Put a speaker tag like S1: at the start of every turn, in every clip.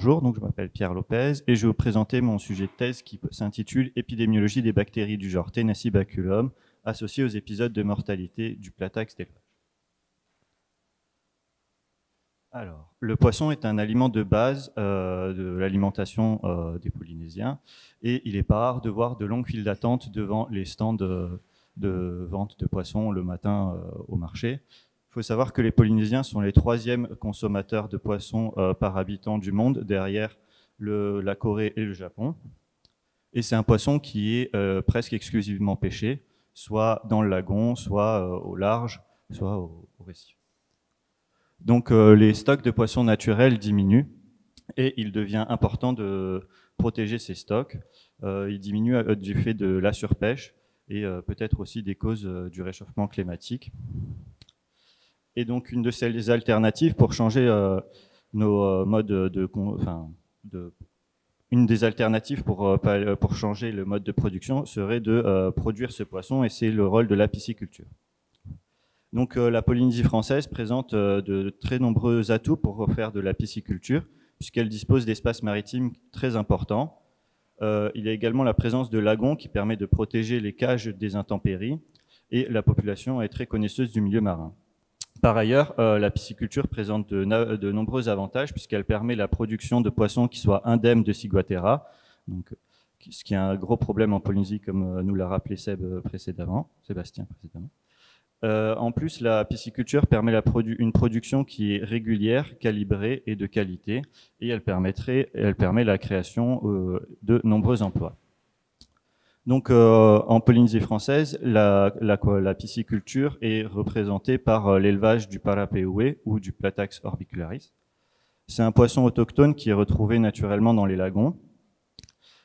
S1: bonjour, donc je m'appelle Pierre Lopez et je vais vous présenter mon sujet de thèse qui s'intitule Épidémiologie des bactéries du genre Tennessee-Baculum associées aux épisodes de mortalité du platax d'élevage. Alors, le poisson est un aliment de base de l'alimentation des Polynésiens et il n'est pas rare de voir de longues files d'attente devant les stands de vente de poissons le matin au marché. Il faut savoir que les Polynésiens sont les 3e consommateurs de poissons par habitant du monde, derrière la Corée et le Japon. Et c'est un poisson qui est presque exclusivement pêché, soit dans le lagon, soit au large, soit au récif. Donc les stocks de poissons naturels diminuent et il devient important de protéger ces stocks. Ils diminuent du fait de la surpêche et peut-être aussi des causes du réchauffement climatique. Et donc une de ces alternatives pour changer nos modes une des alternatives pour changer le mode de production serait de produire ce poisson, et c'est le rôle de la pisciculture. Donc la Polynésie française présente de très nombreux atouts pour faire de la pisciculture, puisqu'elle dispose d'espaces maritimes très importants. Il y a également la présence de lagons qui permet de protéger les cages des intempéries, et la population est très connaisseuse du milieu marin. Par ailleurs, la pisciculture présente de nombreux avantages, puisqu'elle permet la production de poissons qui soient indemnes de ciguatera, donc, ce qui est un gros problème en Polynésie, comme nous l'a rappelé Sébastien précédemment. En plus, la pisciculture permet une production qui est régulière, calibrée et de qualité, et elle permet la création de nombreux emplois. Donc, en Polynésie française, la pisciculture est représentée par l'élevage du Parapéoué ou du Platax orbicularis. C'est un poisson autochtone qui est retrouvé naturellement dans les lagons.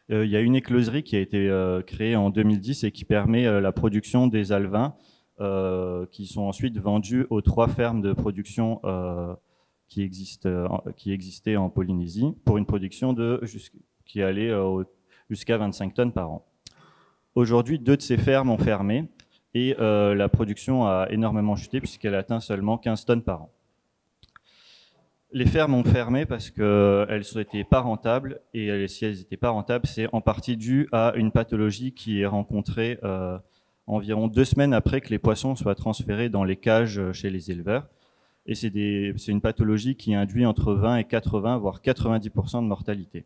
S1: Il y a une écloserie qui a été créée en 2010 et qui permet la production des alevins qui sont ensuite vendus aux 3 fermes de production qui existaient en Polynésie pour une production qui allait jusqu'à 25 tonnes par an. Aujourd'hui, 2 de ces fermes ont fermé et la production a énormément chuté puisqu'elle atteint seulement 15 tonnes par an. Les fermes ont fermé parce qu'elles n'étaient pas rentables, et si elles n'étaient pas rentables, c'est en partie dû à une pathologie qui est rencontrée environ 2 semaines après que les poissons soient transférés dans les cages chez les éleveurs. Et c'est une pathologie qui induit entre 20 et 80, voire 90% de mortalité.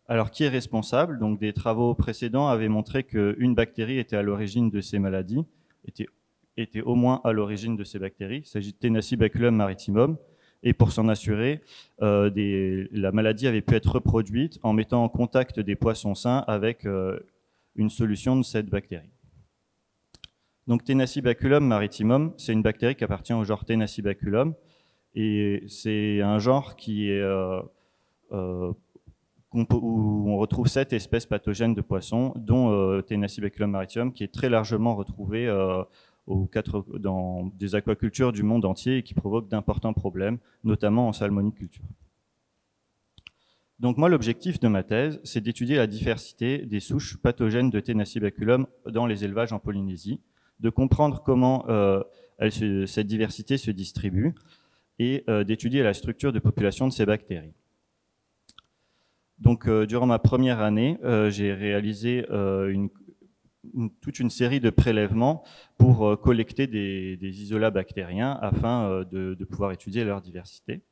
S1: Alors, qui est responsable? Donc, des travaux précédents avaient montré qu'une bactérie était à l'origine de ces maladies, était au moins à l'origine de ces bactéries. Il s'agit de Tennessee-Baculum maritimum. Et pour s'en assurer, la maladie avait pu être reproduite en mettant en contact des poissons sains avec une solution de cette bactérie. Donc, Tennessee-Baculum maritimum, c'est une bactérie qui appartient au genre Tennessee-Baculum. Et c'est un genre qui est où on retrouve 7 espèces pathogènes de poissons, dont Tennessee-Baculum maritimum, qui est très largement retrouvé dans des aquacultures du monde entier et qui provoque d'importants problèmes, notamment en salmoniculture. Donc moi, l'objectif de ma thèse, c'est d'étudier la diversité des souches pathogènes de Tennessee-Baculum dans les élevages en Polynésie, de comprendre comment cette diversité se distribue et d'étudier la structure de population de ces bactéries. Donc, durant ma première année, j'ai réalisé toute une série de prélèvements pour collecter des isolats bactériens afin de pouvoir étudier leur diversité.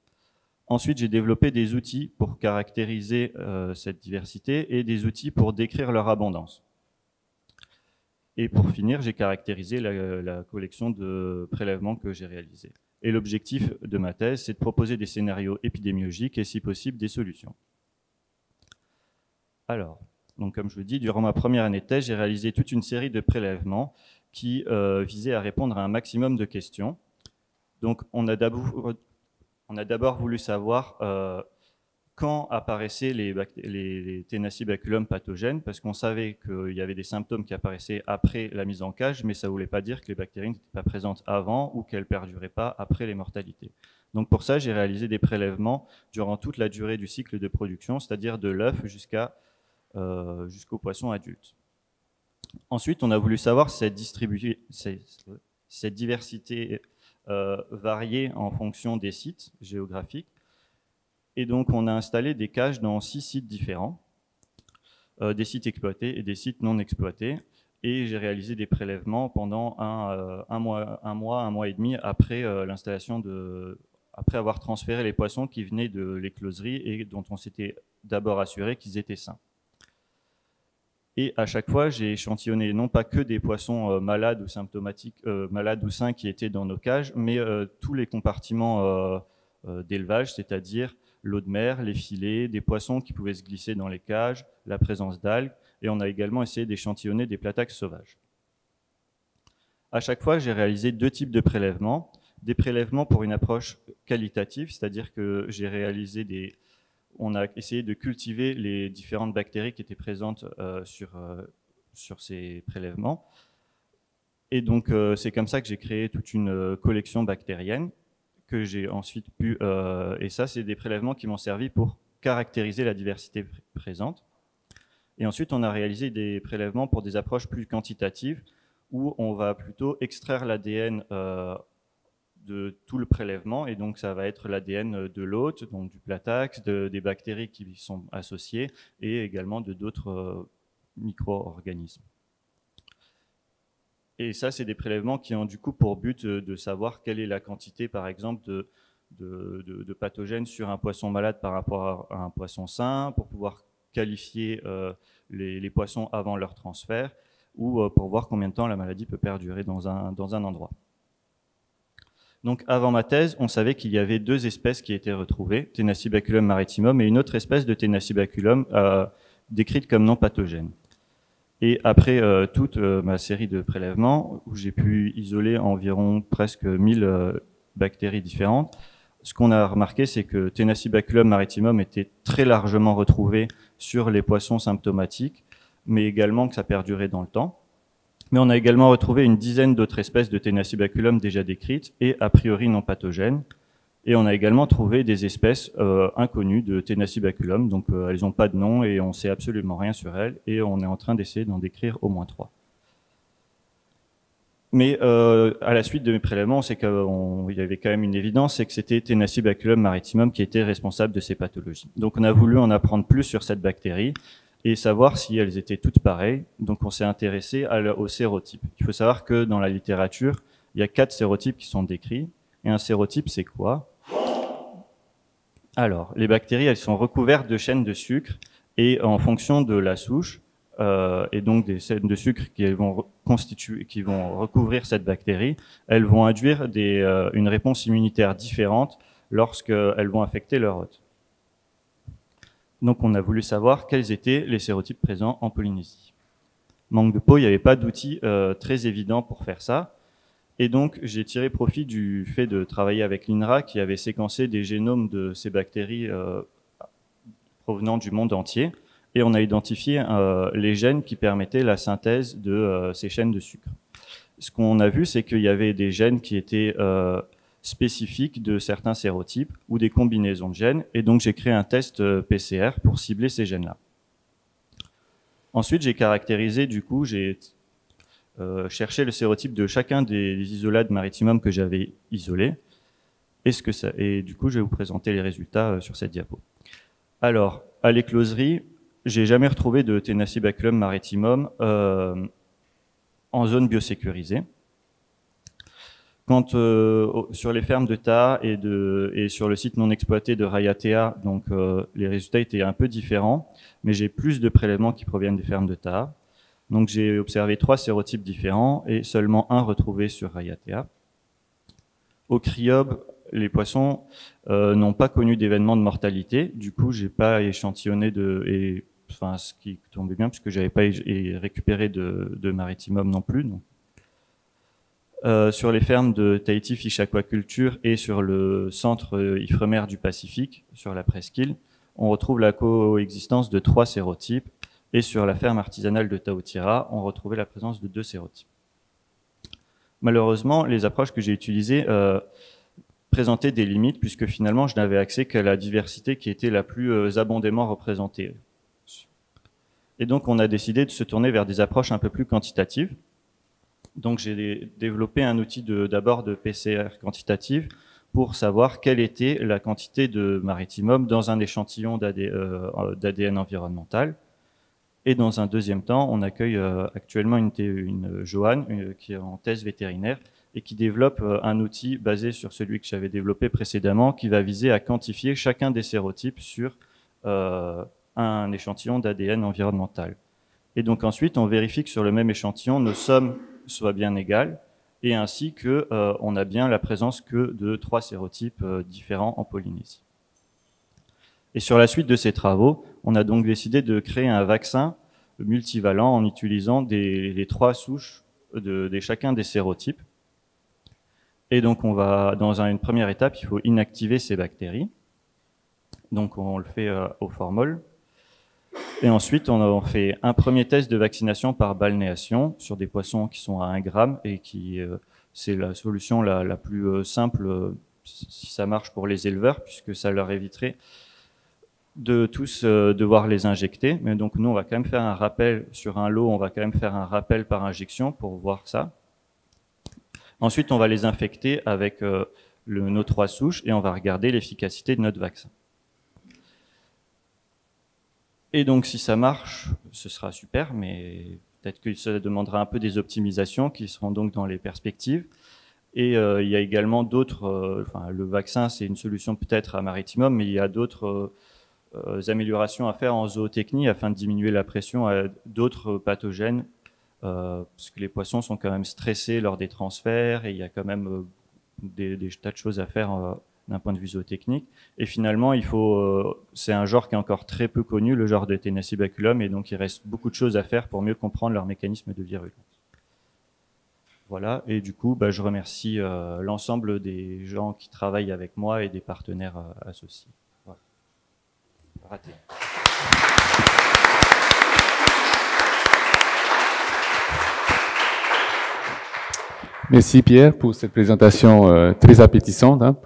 S1: Ensuite, j'ai développé des outils pour caractériser cette diversité et des outils pour décrire leur abondance. Et pour finir, j'ai caractérisé la collection de prélèvements que j'ai réalisés. Et l'objectif de ma thèse, c'est de proposer des scénarios épidémiologiques et, si possible, des solutions. Alors, donc comme je vous le dis, durant ma première année de thèse, j'ai réalisé toute une série de prélèvements qui visaient à répondre à un maximum de questions. Donc, on a d'abord voulu savoir quand apparaissaient les Tennessee-Baculum pathogènes, parce qu'on savait qu'il y avait des symptômes qui apparaissaient après la mise en cage, mais ça ne voulait pas dire que les bactéries n'étaient pas présentes avant ou qu'elles ne perduraient pas après les mortalités. Donc pour ça, j'ai réalisé des prélèvements durant toute la durée du cycle de production, c'est-à-dire de l'œuf jusqu'au poisson adulte. Ensuite, on a voulu savoir si cette diversité variait en fonction des sites géographiques. Et donc, on a installé des cages dans 6 sites différents, des sites exploités et des sites non exploités. Et j'ai réalisé des prélèvements pendant un mois et demi après l'installation après avoir transféré les poissons qui venaient de l'écloserie et dont on s'était d'abord assuré qu'ils étaient sains. Et à chaque fois, j'ai échantillonné non pas que des poissons malades ou symptomatiques, malades ou sains qui étaient dans nos cages, mais tous les compartiments d'élevage, c'est-à-dire l'eau de mer, les filets, des poissons qui pouvaient se glisser dans les cages, la présence d'algues, et on a également essayé d'échantillonner des plataques sauvages. À chaque fois, j'ai réalisé 2 types de prélèvements. Des prélèvements pour une approche qualitative, c'est-à-dire que on a essayé de cultiver les différentes bactéries qui étaient présentes sur ces prélèvements. Et donc, c'est comme ça que j'ai créé toute une collection bactérienne que j'ai ensuite pu... et ça, c'est des prélèvements qui m'ont servi pour caractériser la diversité présente. Et ensuite, on a réalisé des prélèvements pour des approches plus quantitatives où on va plutôt extraire l'ADN de tout le prélèvement, et donc ça va être l'ADN de l'hôte, donc du platax, des bactéries qui y sont associées, et également de d'autres micro-organismes. Et ça, c'est des prélèvements qui ont du coup pour but de savoir quelle est la quantité, par exemple, de pathogènes sur un poisson malade par rapport à un poisson sain, pour pouvoir qualifier les poissons avant leur transfert, ou pour voir combien de temps la maladie peut perdurer dans un endroit. Donc avant ma thèse, on savait qu'il y avait 2 espèces qui étaient retrouvées, Tenacibaculum maritimum et une autre espèce de Tenacibaculum décrite comme non pathogène. Et après toute ma série de prélèvements, où j'ai pu isoler environ presque 1000 bactéries différentes, ce qu'on a remarqué, c'est que Tenacibaculum maritimum était très largement retrouvé sur les poissons symptomatiques, mais également que ça perdurait dans le temps. Mais on a également retrouvé une dizaine d'autres espèces de Tenacibaculum déjà décrites et a priori non pathogènes. Et on a également trouvé des espèces inconnues de Tenacibaculum, donc elles n'ont pas de nom et on ne sait absolument rien sur elles, et on est en train d'essayer d'en décrire au moins 3. Mais à la suite de mes prélèvements, c'est qu'il y avait quand même une évidence, c'est que c'était Tenacibaculum maritimum qui était responsable de ces pathologies. Donc on a voulu en apprendre plus sur cette bactérie et savoir si elles étaient toutes pareilles. Donc on s'est intéressé aux sérotypes. Il faut savoir que dans la littérature, il y a 4 sérotypes qui sont décrits. Et un sérotype, c'est quoi? Alors, les bactéries, elles sont recouvertes de chaînes de sucre et en fonction de la souche, et donc des chaînes de sucre qui vont recouvrir cette bactérie, elles vont induire une réponse immunitaire différente lorsqu'elles vont affecter leur hôte. Donc on a voulu savoir quels étaient les sérotypes présents en Polynésie. Manque de peau, il n'y avait pas d'outils très évidents pour faire ça. Et donc j'ai tiré profit du fait de travailler avec l'INRA qui avait séquencé des génomes de ces bactéries provenant du monde entier. Et on a identifié les gènes qui permettaient la synthèse de ces chaînes de sucre. Ce qu'on a vu, c'est qu'il y avait des gènes qui étaient spécifiques de certains sérotypes ou des combinaisons de gènes, et donc j'ai créé un test PCR pour cibler ces gènes-là. Ensuite, j'ai caractérisé, du coup, j'ai cherché le sérotype de chacun des isolats de maritimum que j'avais isolés, et du coup, je vais vous présenter les résultats sur cette diapo. Alors, à l'écloserie, j'ai jamais retrouvé de Tenacibaculum maritimum en zone biosécurisée. Quand sur les fermes de Taha et sur le site non exploité de Raiatea, donc les résultats étaient un peu différents, mais j'ai plus de prélèvements qui proviennent des fermes de Taha. Donc j'ai observé 3 sérotypes différents et seulement un retrouvé sur Raiatea. Au Criob, les poissons n'ont pas connu d'événement de mortalité. Du coup, j'ai pas échantillonné ce qui tombait bien puisque j'avais pas récupéré de maritimum non plus. Donc. Sur les fermes de Tahiti Fish Aquaculture et sur le centre Ifremer du Pacifique, sur la presqu'île, on retrouve la coexistence de 3 sérotypes, et sur la ferme artisanale de Taotira, on retrouvait la présence de 2 sérotypes. Malheureusement, les approches que j'ai utilisées présentaient des limites, puisque finalement, je n'avais accès qu'à la diversité qui était la plus abondamment représentée. Et donc, on a décidé de se tourner vers des approches un peu plus quantitatives. Donc j'ai développé un outil d'abord de PCR quantitative pour savoir quelle était la quantité de marittimum dans un échantillon d'ADN environnemental. Et dans un deuxième temps, on accueille actuellement une Joanne qui est en thèse vétérinaire et qui développe un outil basé sur celui que j'avais développé précédemment, qui va viser à quantifier chacun des sérotypes sur un échantillon d'ADN environnemental. Et donc ensuite, on vérifie que sur le même échantillon, nos sommes soient bien égales, et ainsi que on a bien la présence que de 3 sérotypes différents en Polynésie. Et sur la suite de ces travaux, on a donc décidé de créer un vaccin multivalent en utilisant les 3 souches de chacun des sérotypes. Et donc on va, dans une première étape, il faut inactiver ces bactéries. Donc on le fait au formol. Et ensuite, on fait un premier test de vaccination par balnéation sur des poissons qui sont à 1 gramme et qui c'est la solution la plus simple si ça marche pour les éleveurs, puisque ça leur éviterait de tous devoir les injecter. Mais donc nous, on va quand même faire un rappel sur un lot, on va quand même faire un rappel par injection pour voir ça. Ensuite, on va les infecter avec nos 3 souches et on va regarder l'efficacité de notre vaccin. Et donc, si ça marche, ce sera super, mais peut-être que ça demandera un peu des optimisations qui seront donc dans les perspectives. Et il y a également d'autres, le vaccin, c'est une solution peut-être à marittimum, mais il y a d'autres améliorations à faire en zootechnie afin de diminuer la pression à d'autres pathogènes, parce que les poissons sont quand même stressés lors des transferts et il y a quand même des tas de choses à faire d'un point de vue zootechnique. Et finalement, c'est un genre qui est encore très peu connu, le genre de Tennessee-Baculum, et donc il reste beaucoup de choses à faire pour mieux comprendre leur mécanisme de virulence. Voilà, et du coup, je remercie l'ensemble des gens qui travaillent avec moi et des partenaires associés. Voilà. Raté.
S2: Merci Pierre pour cette présentation très appétissante. Hein.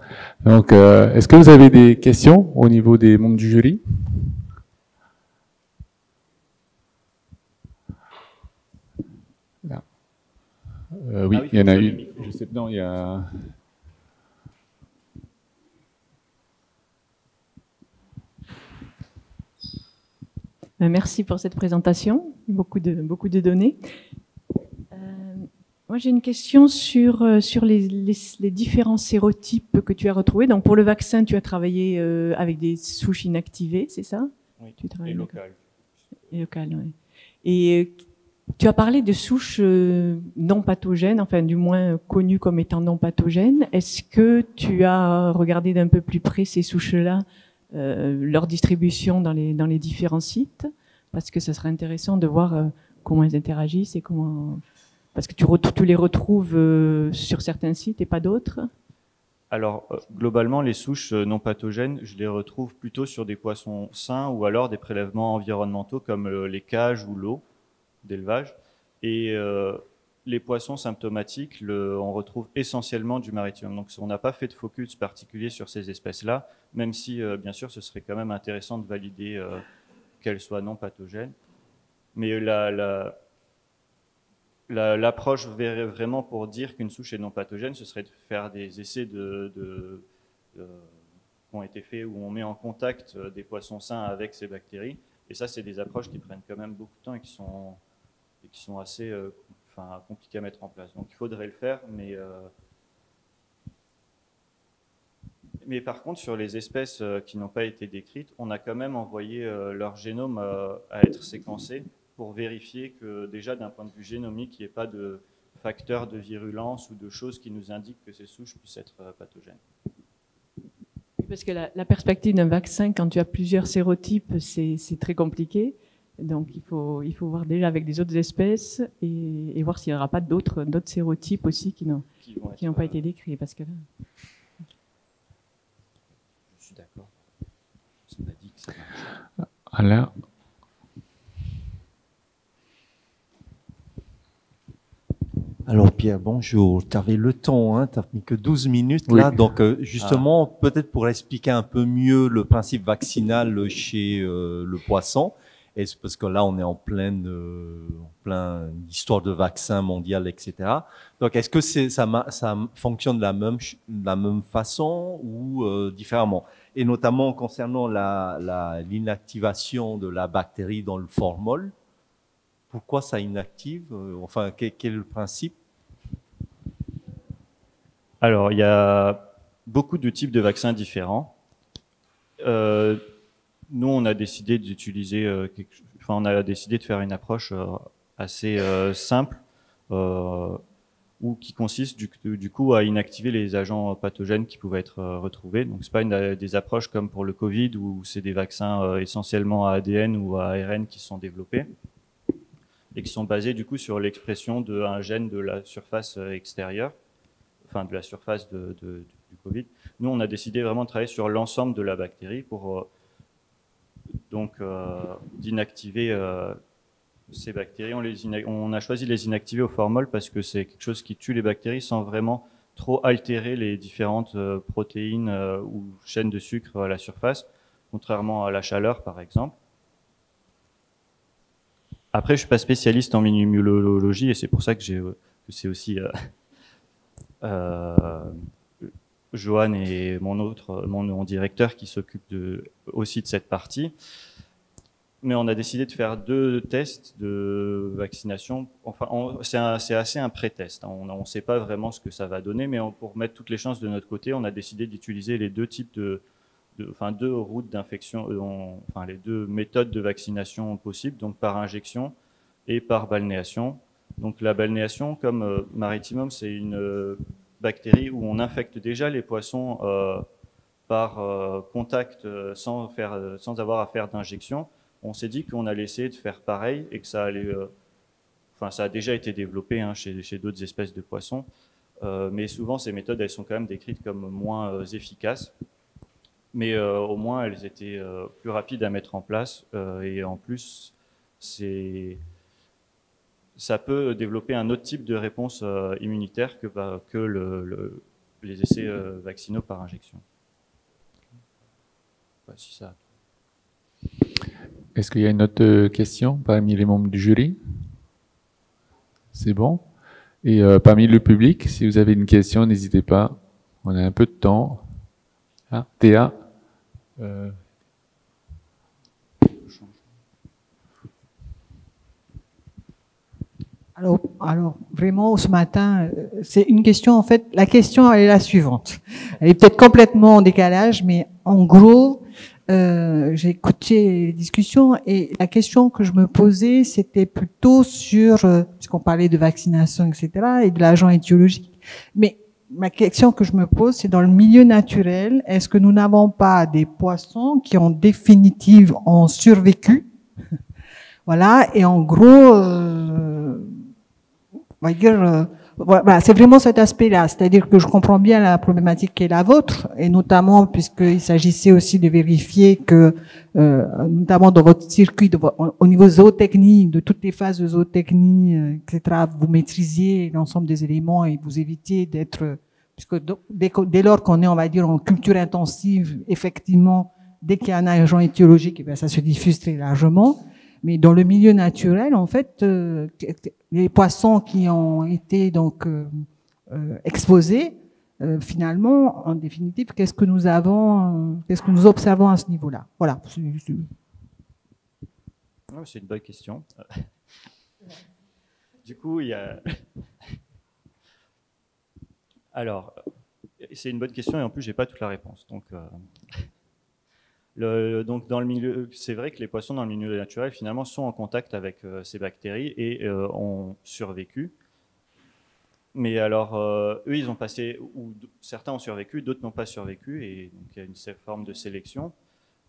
S2: Donc, est-ce que vous avez des questions au niveau des membres du jury? Oui, il y en a une. Je sais pas, non, il y a.
S3: Merci pour cette présentation, beaucoup de données. Moi, j'ai une question sur les différents sérotypes que tu as retrouvés. Donc, pour le vaccin, tu as travaillé avec des souches inactivées, c'est ça?
S1: Oui,
S3: et
S1: locales.
S3: Et locales, oui. Et tu as parlé de souches non pathogènes, enfin, du moins connues comme étant non pathogènes. Est-ce que tu as regardé d'un peu plus près ces souches-là, leur distribution dans les différents sites? Parce que ça serait intéressant de voir comment elles interagissent et comment... Parce que tu les retrouves sur certains sites et pas d'autres?
S1: Alors, globalement, les souches non pathogènes, je les retrouve plutôt sur des poissons sains ou alors des prélèvements environnementaux comme les cages ou l'eau d'élevage. Et les poissons symptomatiques, on retrouve essentiellement du maritime. Donc, on n'a pas fait de focus particulier sur ces espèces-là, même si, bien sûr, ce serait quand même intéressant de valider qu'elles soient non pathogènes. Mais l'approche vraiment pour dire qu'une souche est non pathogène, ce serait de faire des essais qui ont été faits où on met en contact des poissons sains avec ces bactéries. Et ça, c'est des approches qui prennent quand même beaucoup de temps et qui sont assez compliquées à mettre en place. Donc il faudrait le faire, mais par contre, sur les espèces qui n'ont pas été décrites, on a quand même envoyé leur génome à être séquencé pour vérifier que déjà d'un point de vue génomique, il n'y ait pas de facteurs de virulence ou de choses qui nous indiquent que ces souches puissent être pathogènes.
S3: Parce que la perspective d'un vaccin, quand tu as plusieurs sérotypes, c'est très compliqué. Donc il faut voir déjà avec des autres espèces et voir s'il n'y aura pas d'autres sérotypes aussi qui n'ont pas été décrits. Parce que là...
S1: Je suis d'accord. Ça m'a dit que ça marche.
S2: Alors,
S4: alors Pierre, bonjour. Tu avais le temps, hein, tu n'as mis que 12 minutes là, oui. Donc justement, peut-être pour expliquer un peu mieux le principe vaccinal chez le poisson, Et c'est parce que là, on est en pleine histoire de vaccin mondial, etc. Donc, est-ce que ça fonctionne de la même façon ou différemment? Et notamment concernant l'inactivation de la bactérie dans le formol, pourquoi ça inactive? Enfin, quel est le principe?
S1: Alors, il y a beaucoup de types de vaccins différents. Nous, on a décidé d'utiliser, on a décidé de faire une approche assez simple, qui consiste du coup à inactiver les agents pathogènes qui pouvaient être retrouvés. Donc, c'est pas des approches comme pour le Covid où c'est des vaccins essentiellement à ADN ou à ARN qui sont développés et qui sont basés du coup sur l'expression d'un gène de la surface extérieure, enfin de la surface du Covid. Nous, on a décidé vraiment de travailler sur l'ensemble de la bactérie pour d'inactiver ces bactéries. On a choisi de les inactiver au formol parce que c'est quelque chose qui tue les bactéries sans vraiment trop altérer les différentes protéines ou chaînes de sucre à la surface, contrairement à la chaleur par exemple. Après, je suis pas spécialiste en immunologie et c'est pour ça que c'est aussi Johan et mon directeur qui s'occupe aussi de cette partie. Mais on a décidé de faire 2 tests de vaccination. Enfin, c'est assez un pré-test. On ne sait pas vraiment ce que ça va donner, mais pour mettre toutes les chances de notre côté, on a décidé d'utiliser les 2 types 2 routes d'infection, les 2 méthodes de vaccination possibles, donc par injection et par balnéation. Donc la balnéation, comme Maritimum, c'est une bactérie où on infecte déjà les poissons par contact sans avoir à faire d'injection. On s'est dit qu'on allait essayer de faire pareil et que ça allait. Ça a déjà été développé chez d'autres espèces de poissons, mais souvent ces méthodes elles sont quand même décrites comme moins efficaces. Mais au moins elles étaient plus rapides à mettre en place et en plus ça peut développer un autre type de réponse immunitaire que les essais vaccinaux par injection. Si ça.
S2: Est-ce qu'il y a une autre question parmi les membres du jury? C'est bon. Et parmi le public, si vous avez une question, n'hésitez pas. On a un peu de temps. Ah, Théa.
S5: Alors, vraiment, ce matin, c'est une question, en fait, la question, elle est la suivante. Elle est peut-être complètement en décalage, mais en gros, j'ai écouté les discussions et la question que je me posais, c'était plutôt sur, puisqu'on parlait de vaccination, etc., et de l'agent étiologique. Mais ma question que je me pose, c'est dans le milieu naturel, est-ce que nous n'avons pas des poissons qui en définitive ont survécu? Voilà, et en gros, on va dire, voilà, c'est vraiment cet aspect-là, c'est-à-dire que je comprends bien la problématique qui est la vôtre, et notamment puisqu'il s'agissait aussi de vérifier que, notamment dans votre circuit, au niveau zootechnie, de toutes les phases de zootechnie, etc., vous maîtrisiez l'ensemble des éléments et vous évitiez d'être, puisque dès lors qu'on est, on va dire, en culture intensive, effectivement, dès qu'il y a un agent étiologique, eh bien, ça se diffuse très largement. Mais dans le milieu naturel, en fait, les poissons qui ont été donc exposés, finalement, en définitive, qu'est-ce que nous observons à ce niveau-là? Voilà.
S1: C'est une bonne question. Du coup, il y a. Alors, c'est une bonne question et en plus, j'ai pas toute la réponse. Donc. Donc dans le milieu, c'est vrai que les poissons dans le milieu naturel finalement sont en contact avec ces bactéries et ont survécu. Mais alors eux ils ont passé, ou certains ont survécu, d'autres n'ont pas survécu et donc il y a une forme de sélection.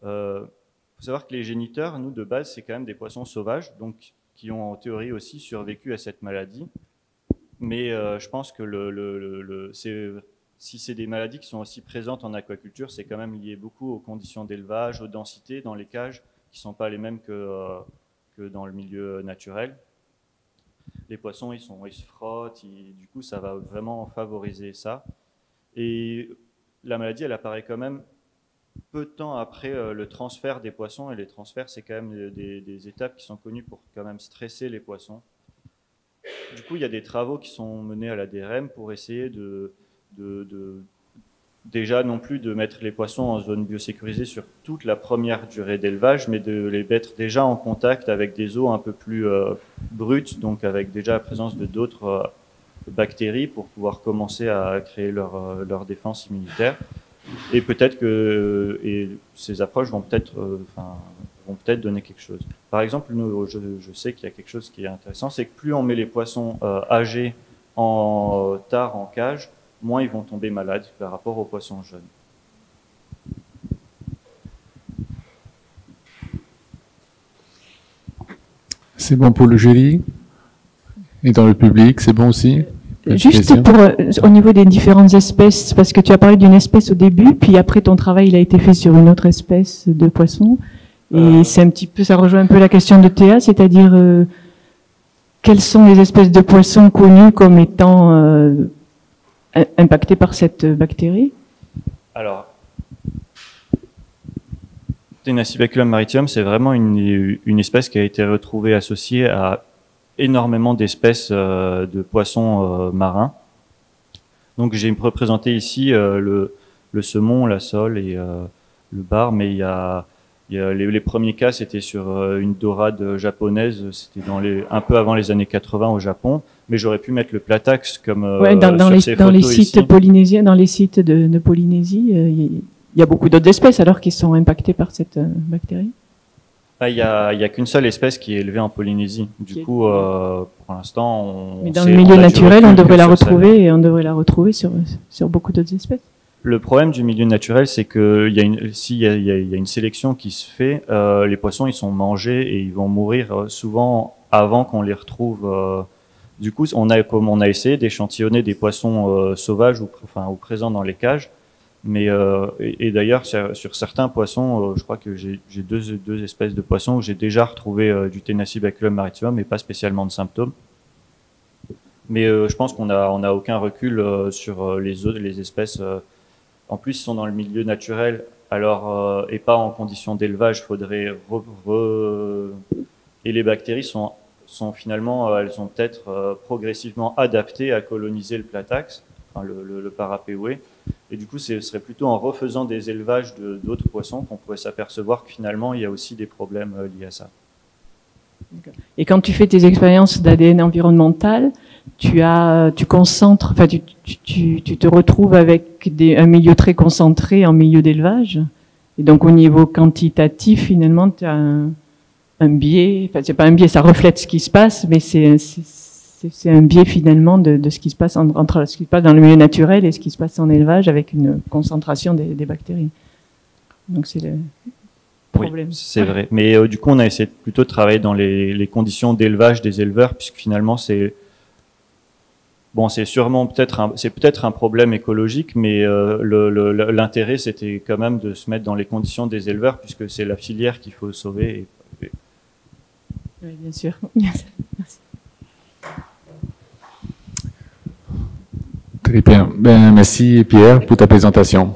S1: Faut savoir que les géniteurs, nous de base, c'est quand même des poissons sauvages, donc qui ont en théorie aussi survécu à cette maladie. Mais je pense que si c'est des maladies qui sont aussi présentes en aquaculture, c'est quand même lié beaucoup aux conditions d'élevage, aux densités dans les cages, qui ne sont pas les mêmes que dans le milieu naturel. Les poissons, ils se frottent, du coup, ça va vraiment favoriser ça. Et la maladie, elle apparaît quand même peu de temps après le transfert des poissons, et les transferts, c'est quand même des étapes qui sont connues pour quand même stresser les poissons. Du coup, il y a des travaux qui sont menés à la DRM pour essayer déjà non plus de mettre les poissons en zone biosécurisée sur toute la première durée d'élevage, mais de les mettre déjà en contact avec des eaux un peu plus brutes, donc avec déjà la présence de d'autres bactéries pour pouvoir commencer à créer leur défense immunitaire. Et peut-être que ces approches vont peut-être donner quelque chose. Par exemple, je sais qu'il y a quelque chose qui est intéressant, c'est que plus on met les poissons âgés tard en cage, moins ils vont tomber malades par rapport aux poissons jeunes.
S2: C'est bon pour le jury? Et dans le public, c'est bon aussi?
S3: Juste au niveau des différentes espèces, parce que tu as parlé d'une espèce au début, puis après ton travail il a été fait sur une autre espèce de poisson, et c'est un petit peu, ça rejoint un peu la question de Théa, c'est-à-dire quelles sont les espèces de poissons connues comme étant impactées par cette bactérie? Alors,
S1: Tenacibaculum maritium, c'est vraiment une espèce qui a été retrouvée associée à énormément d'espèces de poissons marins. Donc j'ai représenté ici le saumon, la sole et le bar, mais il y a les premiers cas, c'était sur une dorade japonaise, c'était un peu avant les années 80 au Japon, mais j'aurais pu mettre le platax comme
S3: dans les sites polynésiens, dans les sites de Polynésie, il y a beaucoup d'autres espèces alors qui sont impactées par cette bactérie.
S1: Il y a qu'une seule espèce qui est élevée en Polynésie. Du coup, pour l'instant,
S3: mais dans le milieu naturel, on devrait la retrouver et on devrait la retrouver sur beaucoup d'autres espèces.
S1: Le problème du milieu naturel, c'est que s'il y a une sélection qui se fait, les poissons ils sont mangés et ils vont mourir souvent avant qu'on les retrouve. Du coup, on a essayé d'échantillonner des poissons sauvages ou présents dans les cages. Mais et d'ailleurs sur certains poissons, je crois que j'ai deux espèces de poissons où j'ai déjà retrouvé du Tenacibaculum maritium, mais pas spécialement de symptômes. Mais je pense qu'on a aucun recul sur les espèces. En plus, ils sont dans le milieu naturel, alors et pas en conditions d'élevage. Faudrait et les bactéries sont finalement, elles sont peut-être progressivement adaptées à coloniser le platax, enfin le parapéoué. Et du coup, ce serait plutôt en refaisant des élevages d'autres poissons qu'on pourrait s'apercevoir que finalement, il y a aussi des problèmes liés à ça.
S3: Et quand tu fais tes expériences d'ADN environnemental, tu concentres, enfin, tu te retrouves avec un milieu très concentré en milieu d'élevage. Et donc, au niveau quantitatif, finalement, tu as un biais, enfin, c'est pas un biais, ça reflète ce qui se passe, mais c'est un biais finalement de ce qui se passe entre ce qui se passe dans le milieu naturel et ce qui se passe en élevage avec une concentration des bactéries. Donc c'est le problème.
S1: Oui, c'est vrai. Mais du coup, on a essayé plutôt de travailler dans les conditions d'élevage des éleveurs, puisque finalement c'est sûrement peut-être un problème écologique, mais l'intérêt c'était quand même de se mettre dans les conditions des éleveurs, puisque c'est la filière qu'il faut sauver.
S3: Oui, bien sûr. Merci.
S2: Très bien. Merci Pierre pour ta présentation.